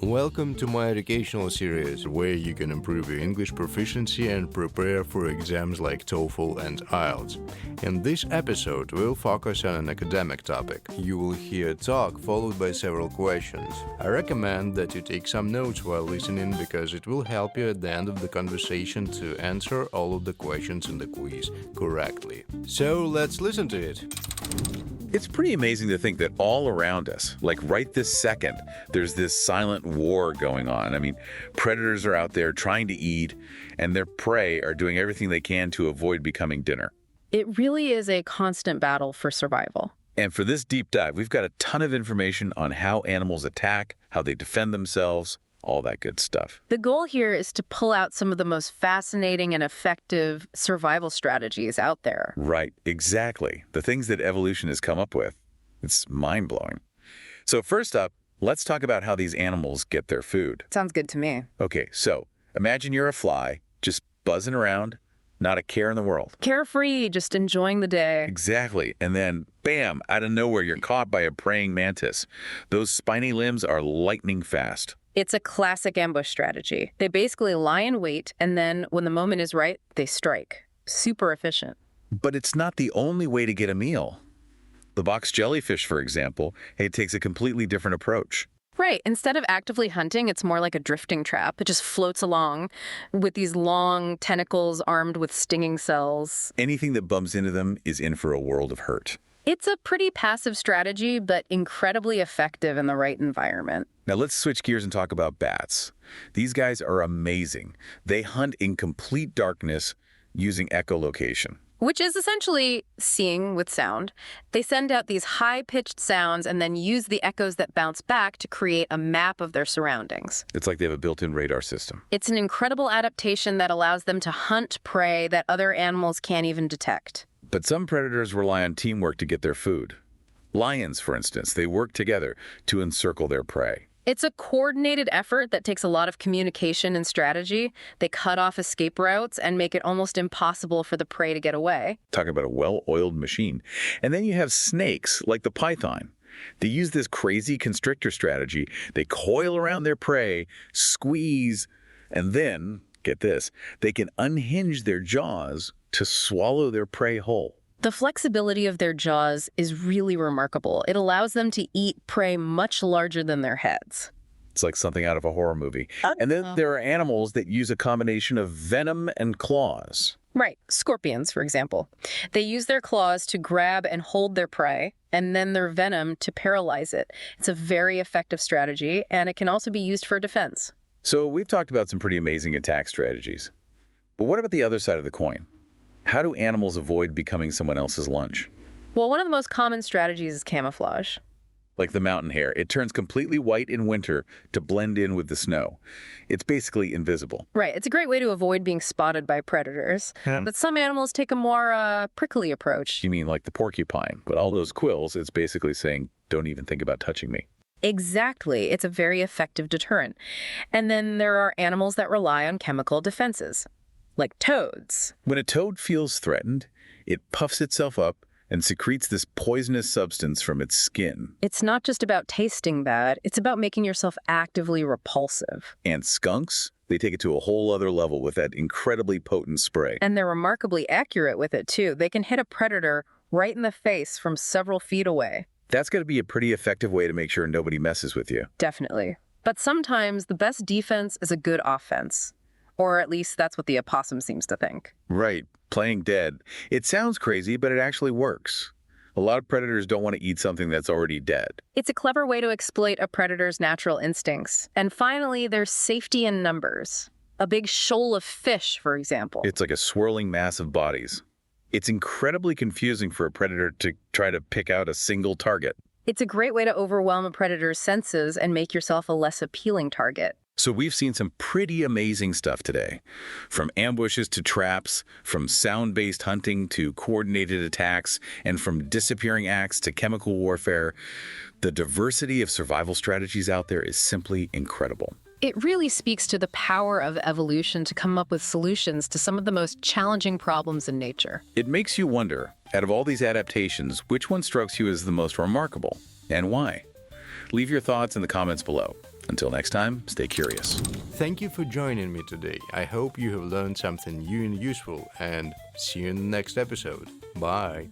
Welcome to my educational series where you can improve your English proficiency and prepare for exams like TOEFL and IELTS. In this episode, we'll focus on an academic topic. You will hear a talk followed by several questions. I recommend that you take some notes while listening because it will help you at the end of the conversation to answer all of the questions in the quiz correctly. So let's listen to it. It's pretty amazing to think that all around us, like right this second, there's this silent war going on. I mean, predators are out there trying to eat, and their prey are doing everything they can to avoid becoming dinner. It really is a constant battle for survival. And for this deep dive, we've got a ton of information on how animals attack, how they defend themselves, all that good stuff. The goal here is to pull out some of the most fascinating and effective survival strategies out there. Right, exactly. The things that evolution has come up with. It's mind-blowing. So first up, let's talk about how these animals get their food. Sounds good to me. Okay, so imagine you're a fly, just buzzing around, not a care in the world. Carefree, just enjoying the day. Exactly. And then, bam, out of nowhere, you're caught by a praying mantis. Those spiny limbs are lightning fast. It's a classic ambush strategy. They basically lie in wait, and then when the moment is right, they strike. Super efficient. But it's not the only way to get a meal. The box jellyfish, for example, it takes a completely different approach. Right. Instead of actively hunting, it's more like a drifting trap. It just floats along with these long tentacles armed with stinging cells. Anything that bumps into them is in for a world of hurt. It's a pretty passive strategy, but incredibly effective in the right environment. Now let's switch gears and talk about bats. These guys are amazing. They hunt in complete darkness using echolocation, Which is essentially seeing with sound. They send out these high-pitched sounds and then use the echoes that bounce back to create a map of their surroundings. It's like they have a built-in radar system. It's an incredible adaptation that allows them to hunt prey that other animals can't even detect. But some predators rely on teamwork to get their food. Lions, for instance, they work together to encircle their prey. It's a coordinated effort that takes a lot of communication and strategy. They cut off escape routes and make it almost impossible for the prey to get away. Talk about a well-oiled machine. And then you have snakes, like the python. They use this crazy constrictor strategy. They coil around their prey, squeeze, and then, get this, they can unhinge their jaws to swallow their prey whole. The flexibility of their jaws is really remarkable. It allows them to eat prey much larger than their heads. It's like something out of a horror movie. And then there are animals that use a combination of venom and claws. Right. Scorpions, for example. They use their claws to grab and hold their prey, and then their venom to paralyze it. It's a very effective strategy, and it can also be used for defense. So we've talked about some pretty amazing attack strategies. But what about the other side of the coin? How do animals avoid becoming someone else's lunch? Well, one of the most common strategies is camouflage. Like the mountain hare, it turns completely white in winter to blend in with the snow. It's basically invisible. Right. It's a great way to avoid being spotted by predators. But some animals take a more prickly approach. You mean like the porcupine, but all those quills, it's basically saying, don't even think about touching me. Exactly. It's a very effective deterrent. And then there are animals that rely on chemical defenses, like toads. When a toad feels threatened, it puffs itself up and secretes this poisonous substance from its skin. It's not just about tasting bad, it's about making yourself actively repulsive. And skunks, they take it to a whole other level with that incredibly potent spray. And they're remarkably accurate with it, too. They can hit a predator right in the face from several feet away. That's got to be a pretty effective way to make sure nobody messes with you. Definitely. But sometimes the best defense is a good offense. Or at least that's what the opossum seems to think. Right, playing dead. It sounds crazy, but it actually works. A lot of predators don't want to eat something that's already dead. It's a clever way to exploit a predator's natural instincts. And finally, there's safety in numbers. A big shoal of fish, for example. It's like a swirling mass of bodies. It's incredibly confusing for a predator to try to pick out a single target. It's a great way to overwhelm a predator's senses and make yourself a less appealing target. So we've seen some pretty amazing stuff today. From ambushes to traps, from sound-based hunting to coordinated attacks, and from disappearing acts to chemical warfare. The diversity of survival strategies out there is simply incredible. It really speaks to the power of evolution to come up with solutions to some of the most challenging problems in nature. It makes you wonder, out of all these adaptations, which one strikes you as the most remarkable, and why? Leave your thoughts in the comments below. Until next time, stay curious. Thank you for joining me today. I hope you have learned something new and useful, and see you in the next episode. Bye.